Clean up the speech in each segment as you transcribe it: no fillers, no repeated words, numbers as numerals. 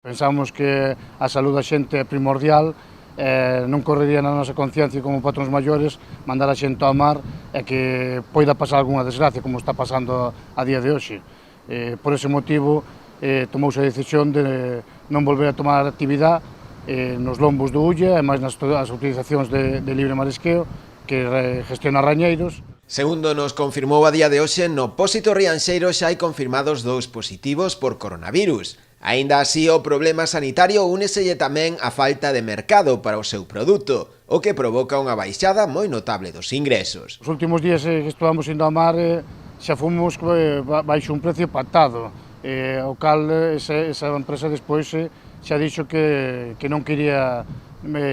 Pensamos que a saúde da xente é primordial, non correría na nosa conciencia como patróns maiores mandar a xente ao mar e que poida pasar algunha desgracia, como está pasando a día de hoxe. Por ese motivo, tomouse a decisión de non volver a tomar actividade nos lombos do Ulla e máis nas utilizacións de libre marisqueo que gestiona Rañeiros. Segundo nos confirmou a día de hoxe, no Pósito Rianxeiro xa hai confirmados 2 positivos por coronavirus. Aínda así, o problema sanitario úneselle tamén a falta de mercado para o seu produto, o que provoca unha baixada moi notable dos ingresos. Os últimos días que estuvamos indo ao mar xa fomos baixo un precio pactado, o cal esa empresa despois xa dixo que non quería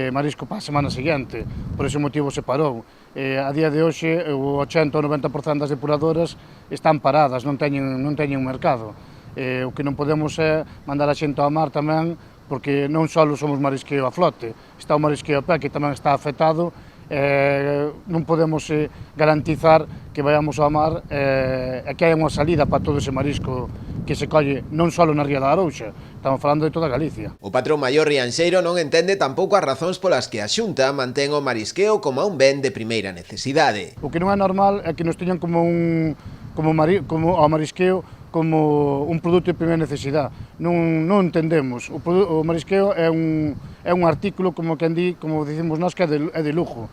marisco para a semana seguinte, por ese motivo se parou. A día de hoxe o 80 ou 90% das depuradoras están paradas, non teñen mercado. O que non podemos é mandar a xente ao mar tamén, porque non só somos marisqueo a flote, está o marisqueo a pé que tamén está afectado, non podemos garantizar que vayamos ao mar e que hai unha salida para todo ese marisco que se colle non só na Ría da Arouxa, estamos falando de toda Galicia. O patrón maior rianxeiro non entende tampouco as razóns polas que a Xunta mantén o marisqueo como un ben de primeira necesidade. O que non é normal é que nos teñan como ao marisqueo como un produto de primeira necesidade. Non entendemos. O marisqueo é un artículo, como quen di, como dicimos nós, que é de lujo,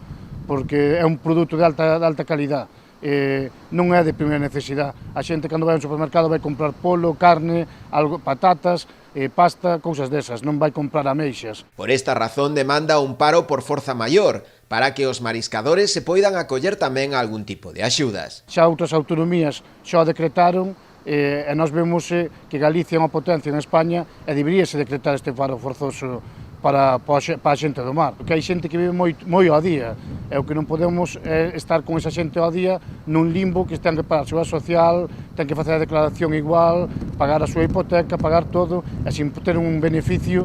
porque é un produto de alta calidad. Non é de primeira necesidade. A xente cando vai ao supermercado vai comprar polo, carne, patatas, pasta, cousas desas, non vai comprar ameixas. Por esta razón demanda un paro por forza maior, para que os mariscadores se poidan acoller tamén a algún tipo de axudas. Xa outras autonomías xa o decretaron, e nós vemos que Galicia é unha potencia en España e deberíase decretar este paro forzoso para a xente do mar, porque hai xente que vive moi ao día, e o que non podemos é estar con esa xente ao día nun limbo que ten que pagar a seguridade social, ten que facer a declaración igual, pagar a súa hipoteca, pagar todo, e sin ter un beneficio,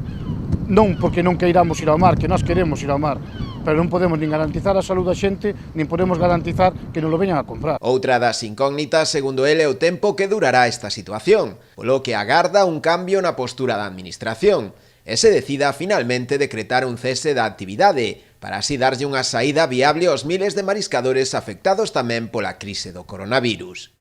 non porque non queiramos ir ao mar, que nós queremos ir ao mar, pero non podemos nin garantizar a saúde da xente, nin podemos garantizar que non lo veñan a comprar. Outra das incógnitas, segundo ele, é o tempo que durará esta situación, polo que agarda un cambio na postura da administración, e se decida finalmente decretar un cese da actividade, para así darlle unha saída viable aos miles de mariscadores afectados tamén pola crise do coronavirus.